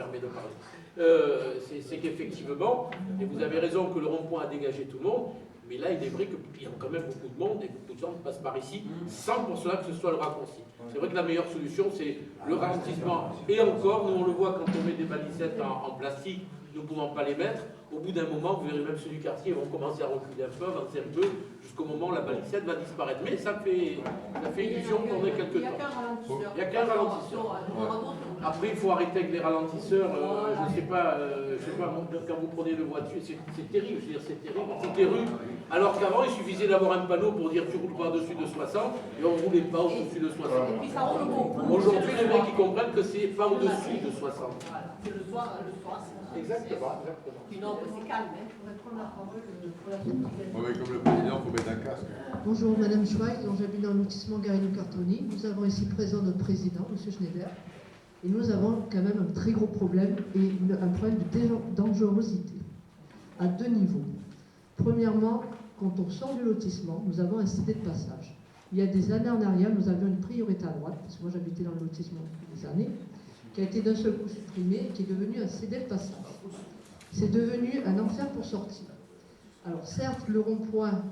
permet de parler. C'est qu'effectivement, et vous avez raison que le rond-point a dégagé tout le monde, mais là, il est vrai qu'il y a quand même beaucoup de monde et beaucoup de gens passent par ici sans pour cela que ce soit le raccourci. C'est vrai que la meilleure solution, c'est le ralentissement. Et encore, nous on le voit quand on met des balisettes en plastique, nous ne pouvons pas les mettre. Au bout d'un moment, vous verrez même ceux du quartier vont commencer à reculer un peu, avancer un peu, jusqu'au moment où la balisette va disparaître. Mais ça fait illusion qu'on ait quelques temps. Il n'y a qu'un ralentisseur. Après, il faut arrêter avec les ralentisseurs. Je ne sais pas, quand vous prenez le voiture, c'est terrible. Je veux dire, c'est terrible. Toutes les rues. Alors qu'avant, il suffisait d'avoir un panneau pour dire tu roules pas au-dessus de 60 et on ne roulait pas au-dessus de 60. Aujourd'hui, les mecs ils comprennent que c'est pas au-dessus de 60. C'est le soir, Exactement. Sinon, c'est calme. Oui, comme le président, il faut mettre un casque. Bonjour, Madame Schweitz, dont j'habite dans le lotissement Garino-Cartoni. Nous avons ici présent notre président, M. Schneider. Et nous avons quand même un très gros problème et un problème de dangerosité à deux niveaux. Premièrement, quand on sort du lotissement, nous avons un CD de passage. Il y a des années en arrière, nous avions une priorité à droite, parce que moi j'habitais dans le lotissement depuis des années, qui a été d'un seul coup supprimé et qui est devenu un CD de passage. C'est devenu un enfer pour sortir. Alors certes, le rond-point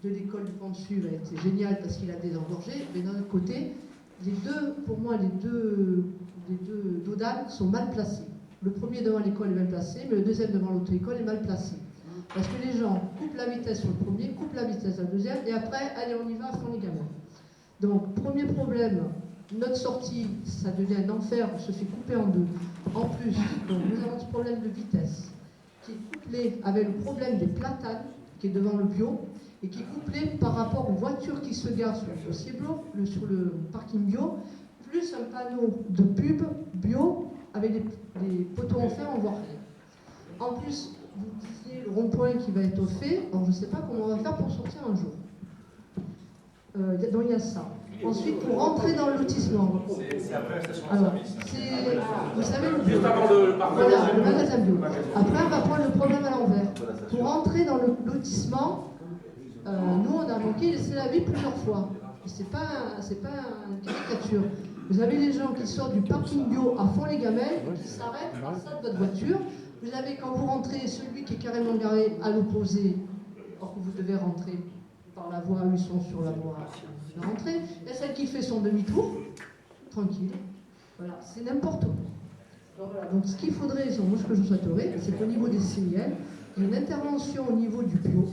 de l'école du Pont de Suve a été génial parce qu'il a désengorgé, mais d'un autre côté, pour moi, les deux dodanes sont mal placés. Le premier devant l'école est mal placé, mais le deuxième devant l'auto-école est mal placé. Parce que les gens coupent la vitesse sur le premier, coupent la vitesse sur le deuxième, et après, allez, on y va à fond les gamins. Donc, premier problème, notre sortie, ça devient un enfer, on se fait couper en deux. En plus, donc, nous avons ce problème de vitesse, qui est couplé avec le problème des platanes, qui est devant le bio, et qui est couplé par rapport aux voitures qui se garent sur le dossier sur le parking bio, plus un panneau de pub bio avec des poteaux en fer, on voit rien. En plus, vous disiez le rond-point qui va être fait, alors je ne sais pas comment on va faire pour sortir un jour. Donc il y a ça. Ensuite, pour rentrer dans le lotissement. C'est après la station de Alors, service. vous savez, le bio. Juste avant le parcours. Voilà, le magasin bio. Après, on va prendre le problème à l'envers. Pour rentrer dans le lotissement, nous, on a manqué laisser la vie plusieurs fois. C'est pas une caricature. Vous avez les gens qui sortent du parking bio à fond les gamelles, qui s'arrêtent à ça de votre voiture. Vous avez, quand vous rentrez, celui qui est carrément garé à l'opposé, or que vous devez rentrer par la voie où ils sont sur la voie de rentrée. Il y a celle qui fait son demi-tour, tranquille. Voilà, c'est n'importe quoi. Donc ce qu'il faudrait, moi ce que je souhaiterais, c'est qu'au niveau des CIL, il y ait une intervention au niveau du bio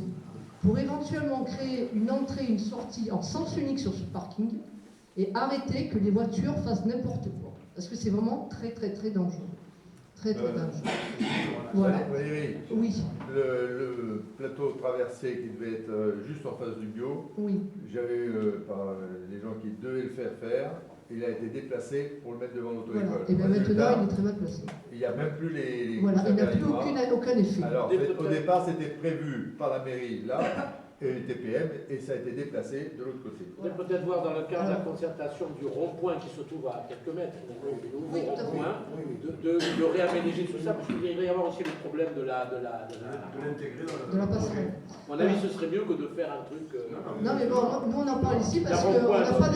pour éventuellement créer une entrée, une sortie en sens unique sur ce parking et arrêter que les voitures fassent n'importe quoi. Parce que c'est vraiment très très très dangereux. Très très dangereux. Voilà. Oui. Le plateau traversé qui devait être juste en face du bio, Oui. j'avais par les gens qui devaient le faire, il a été déplacé pour le mettre devant l'auto-école. Voilà. Et bien maintenant, il est très mal placé. Il n'y a même plus les voilà, il n'a plus aucun effet. Alors, au départ, c'était prévu par la mairie là, et les TPM, et ça a été déplacé de l'autre côté. Vous pouvez peut-être voir dans le cadre de la concertation du rond-point qui se trouve à quelques mètres, le nouveau rond-point, de réaménager tout ça, parce qu'il va y avoir aussi le problème de l'intégrer de la passerelle. À mon avis, ce serait mieux que de faire un truc. Non, mais bon, nous on en parle ici parce qu'on n'a pas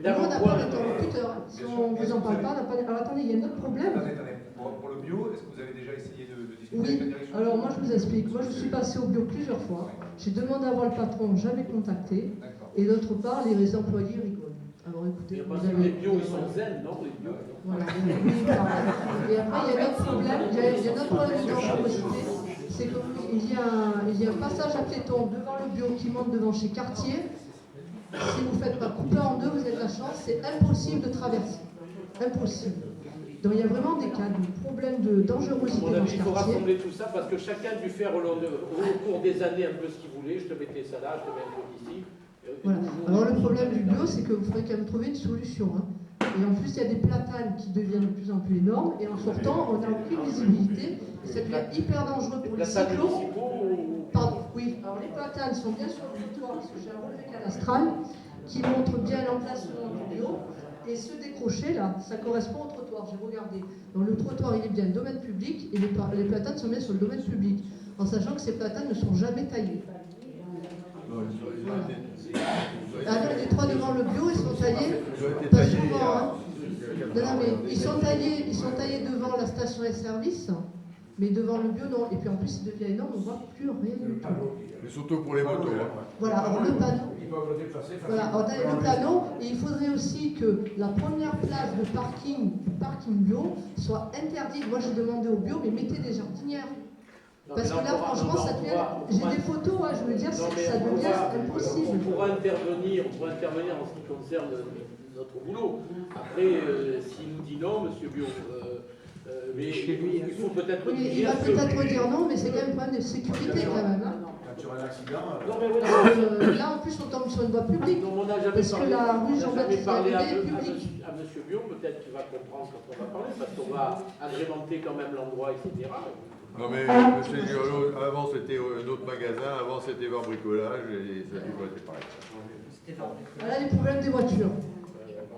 d'interlocuteur. Si on ne vous en parle pas, on n'a pas. Alors attendez, il y a un autre problème. Attendez. Pour le bio, est-ce que vous avez déjà essayé de discuter Oui, avec la direction? alors moi je vous explique. Moi je suis passé au bio plusieurs fois. J'ai demandé à voir le patron, jamais contacté. Et d'autre part, les employés rigolent. Alors écoutez, vous avez... Les bio, ils sont zen, non, les bio. Voilà. Et après, il y a un autre problème. Il y a un autre problème de dangerosité. C'est qu'il y a un passage à piétons devant le bio qui monte devant chez Cartier. Si vous ne faites pas couper en deux, vous avez de la chance. C'est impossible de traverser. Impossible. Donc il y a vraiment des cas de problèmes de dangerosité dans ce quartier. Il faut rassembler tout ça parce que chacun a dû faire au cours des années un peu ce qu'il voulait. Je te mettais ça là, je te mets un peu ici. Voilà. Alors le problème du bio, c'est que vous faudrait quand même trouver une solution. Et en plus, il y a des platanes qui deviennent de plus en plus énormes. Et en sortant, on n'a aucune visibilité. Et ça devient hyper dangereux pour les cyclos. Pardon, oui. Alors les platanes sont bien sur le trottoir parce que j'ai un relevé cadastral qui montre bien l'emplacement du bio. Et ce décroché là, ça correspond au trottoir. J'ai regardé. Donc le trottoir, il est bien domaine public et les platanes sont bien sur le domaine public. En sachant que ces platanes ne sont jamais taillées. Voilà. Alors les trois devant le bio, ils sont taillés. Ils ont été Pas taillés souvent, Non, non, mais ils sont taillés devant la station et service, mais devant le bio, non. Et puis en plus, il devient énorme, on ne voit plus rien du tout. Mais surtout pour les motos. Hein. Voilà, alors le panneau. Ils peuvent le déplacer Voilà, alors le panneau, et il faudrait aussi que la première place de parking du parking bio soit interdite. Moi, j'ai demandé au bio, mais mettez des jardinières. Parce que là, franchement, ça devient. J'ai des photos, hein, je veux dire, ça devient impossible. On pourra intervenir en ce qui concerne notre boulot. Après, s'il nous dit non, monsieur Bio, mais il faut peut-être Oui, il va peut-être dire non, mais c'est quand même un problème de sécurité quand même. Hein. Quand tu auras un accident, Non, mais voilà. Là, en plus, on tombe sur une voie publique. Donc, on n'a jamais Parce que la rue Jean-Baptiste parlé à David est publique. monsieur Bio, peut-être qu'il va comprendre quand on va parler, parce qu'on va agrémenter quand même l'endroit, etc. Non mais monsieur Girolot, avant c'était un autre magasin, avant c'était Var Bricolage et ça a toujours été pareil. Voilà les problèmes des voitures.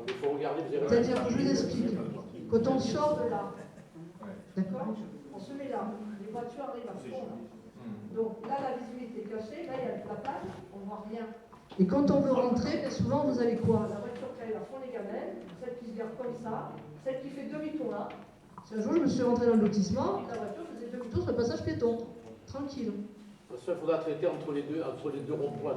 Il faut regarder, vous avez C'est-à-dire que je vous explique. Quand on sort de là, d'accord, on se met là, les voitures arrivent à fond. Donc là, la visibilité est cachée, là, il y a la plage, on ne voit rien. Et quand on veut rentrer, bien souvent, vous avez quoi? La voiture qui arrive à fond les gamelles, celle qui se gare comme ça, celle qui fait demi-tour là. Un jour, je me suis rentrée dans le lotissement, la voiture faisait demi-tour sur le passage piéton. Tranquille. Ça, il faudra traiter entre les deux ronds-points.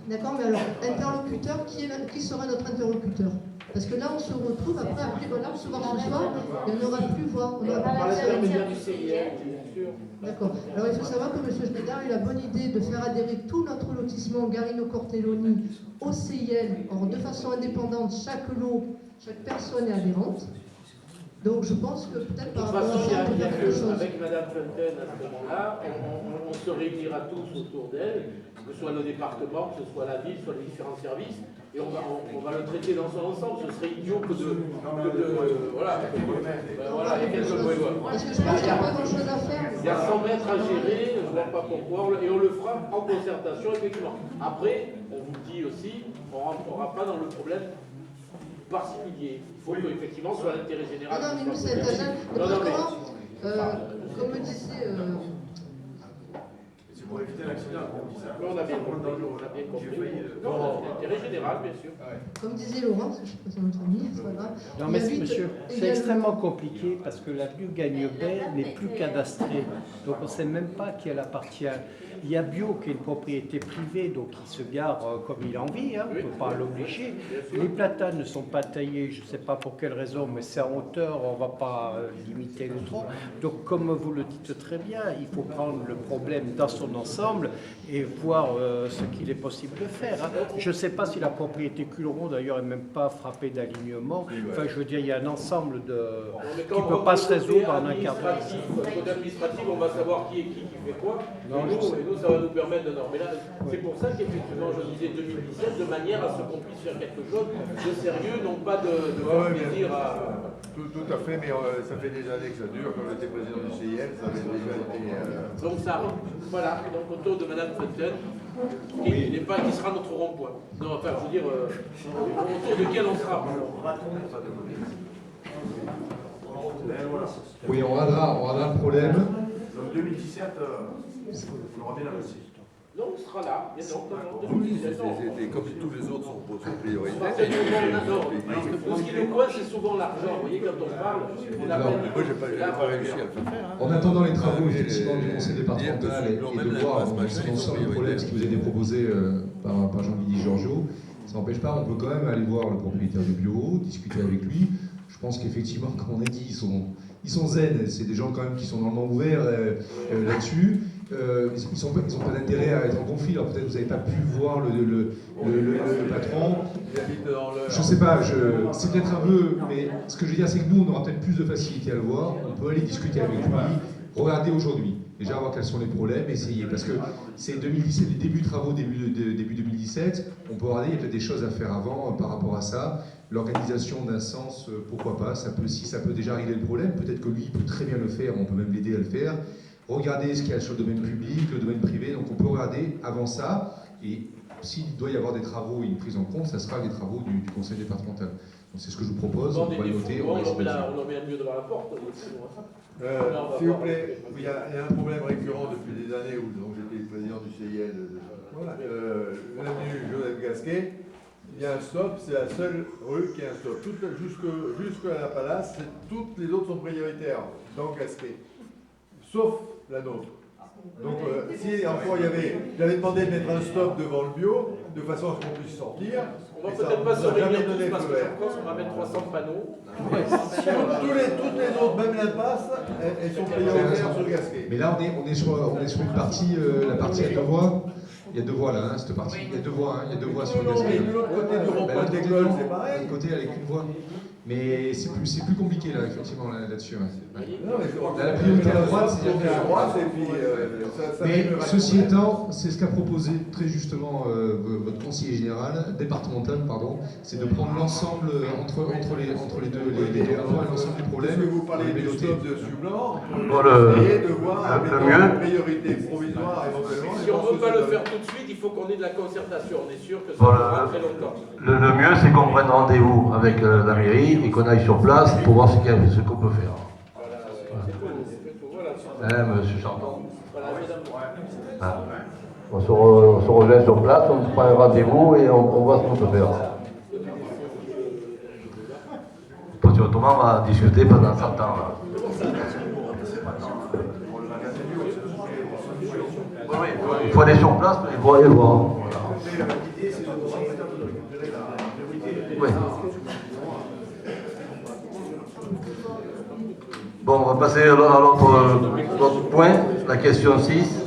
D'accord, mais alors, interlocuteur, qui sera notre interlocuteur? Parce que là, on se retrouve après, là, on se voit ce soir, et on n'aura plus voix. On aura Par plus l'intermédiaire du CIR, bien sûr. D'accord. Alors, il faut savoir que M. Schneider a eu la bonne idée de faire adhérer tout notre lotissement Garino Cortelloni au CIL. Or, de façon indépendante, chaque lot, chaque personne est adhérente. Donc, je pense que peut-être De par toute rapport à façon, ça, on peut il y a faire quelque que chose. avec Mme Fontaine à ce moment-là, on se réunira tous autour d'elle, que ce soit le département, que ce soit la ville, que ce soit les différents services, et on va le traiter dans son ensemble. Ce serait idiot que de voilà, voilà, il y a quelques lois. Parce que je pense qu'il n'y a pas grand-chose à faire. Il y a 100 mètres à gérer, je ne vois pas pourquoi, et on le fera en concertation, effectivement. Après, on vous dit aussi, on ne rentrera pas dans le problème particulier. Il faut qu'effectivement ce soit l'intérêt général. Non, mais nous, c'est intéressant. Comme me disait. c'est pour éviter l'accident. On a bien compris. Non, c'est l'intérêt général, bien sûr. Comme disait Laurent, je ne sais pas son nom de famille, c'est pas grave. Non, mais monsieur, c'est extrêmement compliqué parce que l'avenue Gagne-Baie n'est plus cadastrée. Donc on ne sait même pas qui elle appartient. Il y a Bio qui est une propriété privée, donc il se gare comme il a envie, hein, on ne peut pas l'obliger. Les platanes ne sont pas taillés, je ne sais pas pour quelle raison, mais c'est en hauteur, on ne va pas limiter le trop. Donc comme vous le dites très bien, il faut prendre le problème dans son ensemble et voir ce qu'il est possible de faire. Hein. Je ne sais pas si la propriété Culeron d'ailleurs n'est même pas frappée d'alignement. Enfin, je veux dire, il y a un ensemble de qui ne peut pas se résoudre en un quart d'heure. Côté administratif, on va savoir qui est qui fait quoi. Non, et nous, ça va nous permettre de normer là. C'est pour ça qu'effectivement, je disais 2017, de manière à ce qu'on puisse faire quelque chose de sérieux, non pas de faire plaisir à. Tout à fait, mais ça fait des années que ça dure. Quand j'étais président du CIL, ça avait déjà été. Donc ça, voilà, donc autour de Mme Fontaine, qui sera notre rond-point. Non, enfin, je veux dire, autour duquel on sera. Oui, on radera le problème. Donc 2017, on aura bien investi. Non, on sera là. Mais non, Oui, c'était comme tous les autres sont prioritaires. Ce qui nous coince, c'est souvent l'argent. Vous voyez, quand on parle, on a Alors, Moi, j'ai pas réussi à le faire. Hein. En attendant les travaux effectivement du conseil départemental et de voir l'ensemble du problème, ce qui vous a été proposé par Jean-Guy Giorgio, ça n'empêche pas, on peut quand même aller voir le propriétaire du bureau, discuter avec lui. Je pense qu'effectivement, comme on a dit, ils sont zen, c'est des gens quand même qui sont normalement ouverts là-dessus. Ils n'ont pas d'intérêt à être en conflit. Alors peut-être vous n'avez pas pu voir le patron. Je ne sais pas, c'est peut-être un peu, mais ce que je veux dire, c'est que nous, on aura peut-être plus de facilité à le voir. On peut aller discuter avec lui, regarder aujourd'hui, déjà voir quels sont les problèmes, essayer. Parce que c'est 2017, les débuts de travaux, début 2017. On peut regarder, il y a peut-être des choses à faire avant par rapport à ça. L'organisation d'un sens, pourquoi pas, si ça peut déjà régler le problème, peut-être que lui, il peut très bien le faire, on peut même l'aider à le faire. Regardez ce qu'il y a sur le domaine public, le domaine privé, donc on peut regarder avant ça, et s'il doit y avoir des travaux et une prise en compte, ça sera les travaux du conseil départemental. Donc c'est ce que je vous propose, on va le noter, on va essayer de le faire. On en met un mieux devant la porte. S'il vous plaît, il y a un problème récurrent depuis des années où j'étais président du CIL. L'avenue Joseph Gasquet, il y a un stop, c'est la seule rue qui a un stop. Jusqu'à la Palace, toutes les autres sont prioritaires dans Gasquet, sauf la nôtre. Donc si encore j'avais demandé de mettre un stop devant le bio, de façon à ce qu'on puisse sortir. On va peut-être pas se réunir tous parce que je pense qu'on va mettre 300 panneaux. Toutes les autres, même l'impasse, elles sont prioritaires sur Gasquet. Mais là, on est sur une partie, la partie à 2 voies. Il y a 2 voies là, cette partie. Il y a 2 voies, il y a 2 voies sur le Gasquet. De l'autre côté du rond-point de l'école, c'est pareil. De l'autre côté, avec une voie. Mais c'est plus compliqué là, effectivement, là-dessus. Ouais. La priorité à droite, c'est à droite, et puis mais ceci étant, c'est ce qu'a proposé très justement votre conseiller général, départemental, pardon, c'est de prendre l'ensemble entre les deux points, l'ensemble des problèmes. Est-ce que vous parlez du stop de Sublan Bon, essayer de voir le mieux. une priorité provisoire éventuellement. Si on ne veut pas le faire tout de suite, il faut qu'on ait de la concertation. On est sûr que ça Bon, prendra très longtemps. Le mieux, c'est qu'on prenne rendez-vous avec la mairie et qu'on aille sur place pour voir ce qu'on peut faire. Voilà. Monsieur Chanton. Voilà, mesdames. Ah. On se rejoint sur place, on se prend un rendez-vous et on voit ce qu'on peut faire. Parce que autrement, on va discuter pendant un certain temps. Oui, il faut aller sur place et voir. Voilà. Oui. Bon, on va passer à l'autre point, la question 6.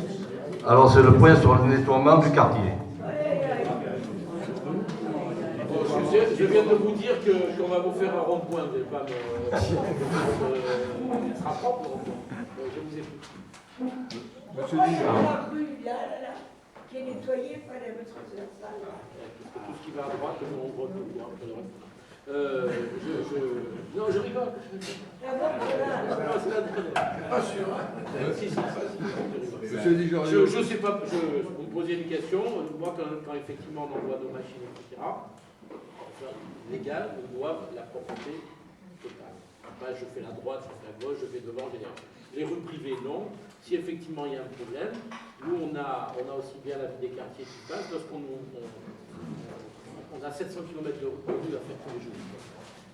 Alors, c'est le point sur le nettoiement du quartier. Je viens de vous dire qu'on va vous faire un rond-point. Vous n'allez pas me... Ce sera propre, le rond-point. Je vous écoute. Monsieur La Dijon. rue, là, qui est nettoyée par les transversales. Tout ce qui va à droite, on voit tout. Non, je rigole. Non, c'est pas sûr. Si. Monsieur Dijon. Je sais pas, vous me posez une question. Moi, quand effectivement on envoie nos machines, etc., enfin, légal, on doit la propreté totale. Après, je fais la droite, je fais la gauche, je fais devant, je fais derrière. Les rues privées, non. Si effectivement il y a un problème, nous, on a aussi bien la vie des quartiers qui passe, lorsqu'on a 700 km de rue à faire tous les jours.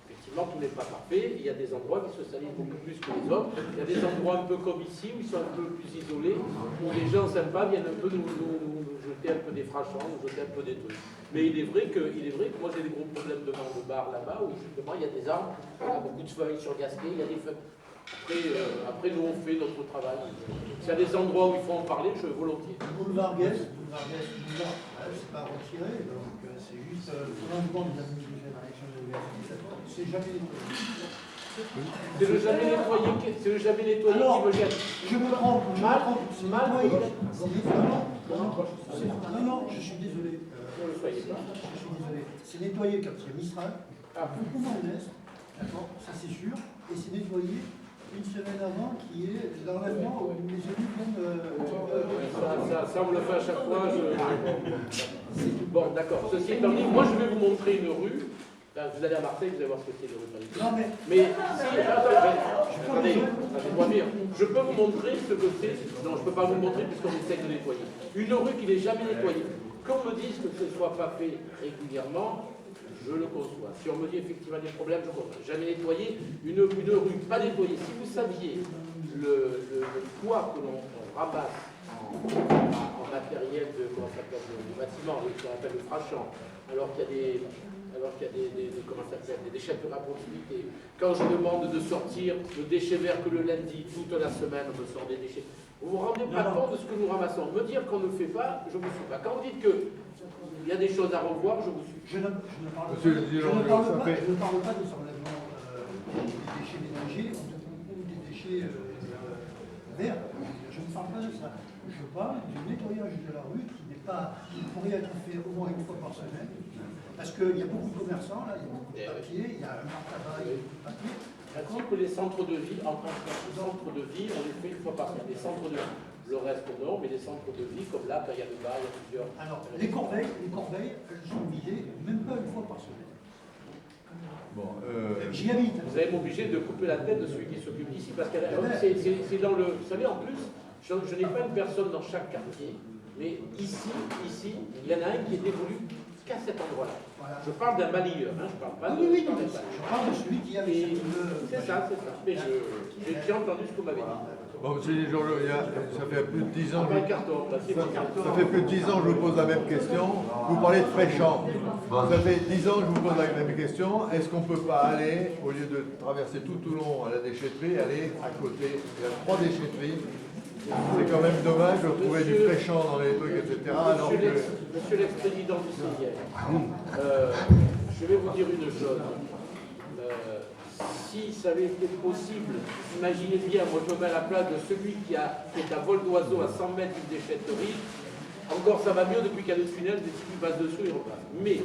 Effectivement, tout n'est pas parfait. Il y a des endroits qui se salissent beaucoup plus que les autres. Il y a des endroits un peu comme ici, où ils sont un peu plus isolés, où les gens sympas viennent un peu nous jeter un peu des frachons, nous jeter un peu des trucs. Mais il est vrai que moi j'ai des gros problèmes devant le bar là-bas, où justement il y a des arbres, il y a beaucoup de feuilles sur Gasquet, il y a des feuilles. Après, nous on fait notre travail. S'il y a des endroits où il faut en parler, je volontiers. Boulevard Guest, c'est pas retiré, donc c'est juste l'endroit de la génération de Guest, c'est jamais nettoyé. C'est le jamais nettoyé Alors, qui me gêne. je me trompe, c'est mal nettoyé. Non, je suis désolé. Ne le soyez pas. Je suis désolé. C'est nettoyé quand il y a Mistral, beaucoup en Est, d'accord, ça c'est sûr, et c'est nettoyé une semaine avant qui est l'enlèvement où les élus viennent. Ça, on le fait à chaque fois. Bon, d'accord. Ceci étant dit, moi je vais vous montrer une rue. Là, vous allez à Marseille, vous allez voir ce que c'est les rues de Non, mais si, attendez, moi dire. Je peux vous montrer ce que c'est. Non, je ne peux pas vous le montrer puisqu'on essaie de nettoyer. Une rue qui n'est jamais nettoyée. Qu'on me dise que ce ne soit pas fait régulièrement, je le conçois. Si on me dit effectivement des problèmes, je conçois. Jamais nettoyer une rue pas nettoyée. Si vous saviez le poids que l'on ramasse en matériel de bâtiment, ce qu'on appelle le frachant, alors qu'il y a des déchetteries à proximité. Quand je demande de sortir le déchet vert que le lundi, toute la semaine, on me sort des déchets. Vous ne vous rendez pas compte de ce que nous ramassons. Me dire qu'on ne fait pas, je ne vous suis pas. Quand vous dites qu'il y a des choses à revoir, je vous suis. Je ne parle pas de son enlèvement des déchets ménagers ou des déchets verts. Je ne parle pas de ça. Je parle du nettoyage de la rue qui pourrait être fait au moins une fois par semaine. Parce qu'il y a beaucoup de commerçants, là, il y a beaucoup de papier, il y a un marque-tabac, il y a beaucoup de papier. Ainsi que les centres de vie, en France, les centres de vie, on les fait une fois par semaine. Les centres de vie. Le reste, non, mais les centres de vie, comme là, quand il y a le bar, il y a plusieurs. Alors, les corbeilles, elles sont vidées même pas une fois par semaine. Bon, j'y habite. Vous allez m'obliger de couper la tête de celui qui s'occupe d'ici, parce que c'est dans le. Vous savez, en plus, je n'ai pas une personne dans chaque quartier, mais ici, il y en a un qui est dévolu qu'à cet endroit-là. Voilà. Je parle d'un balayeur, hein, je parle pas de... Oui, je non, parle mais d'un balayeur. je parle de celui qui a Et le c'est ça. Mais j'ai entendu ce que vous m'avez dit. Bon, monsieur Georges, ça fait plus de 10 ans Ah, pas le carton, là, c'est pas le carton. ça fait plus de 10 ans que je vous pose la même question. Vous parlez de Fréchamp. Ça fait 10 ans que je vous pose la même question. Est-ce qu'on ne peut pas aller, au lieu de traverser tout Toulon à la déchetterie, aller à côté? Il y a 3 déchetteries. C'est quand même dommage de trouver du Fréchamp dans les trucs, etc. Alors que... Monsieur l'ex-président du CIR, je vais vous dire une chose. Si ça avait été possible, imaginez bien, moi je me mets à la place de celui qui est à vol d'oiseau à 100 mètres d'une déchetterie. Encore ça va mieux depuis qu'il y a le tunnel, dès qu'il passe dessus, il repasse. Mais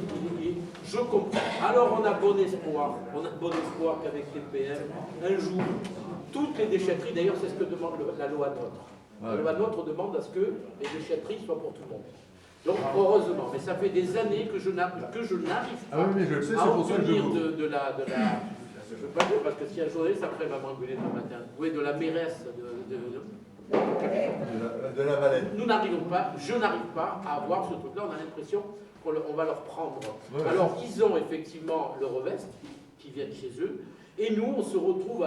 je comprends. Alors on a bon espoir qu'avec les PM, un jour, toutes les déchetteries, d'ailleurs c'est ce que demande la loi NOTRe. La loi NOTRe demande à ce que les déchetteries soient pour tout le monde. Donc heureusement, mais ça fait des années que je n'arrive Ah oui, mais je le sais, pas c'est à pour ça que je obtenir vous... de la... Je ne veux pas dire, parce que si un journaliste après va m'engueuler demain matin, oui, de la mairesse de la Valette. nous n'arrivons pas, je n'arrive pas à avoir ce truc-là, on a l'impression qu'on va leur prendre. Ouais. Alors ils ont effectivement le revest qui viennent chez eux, et nous on se retrouve à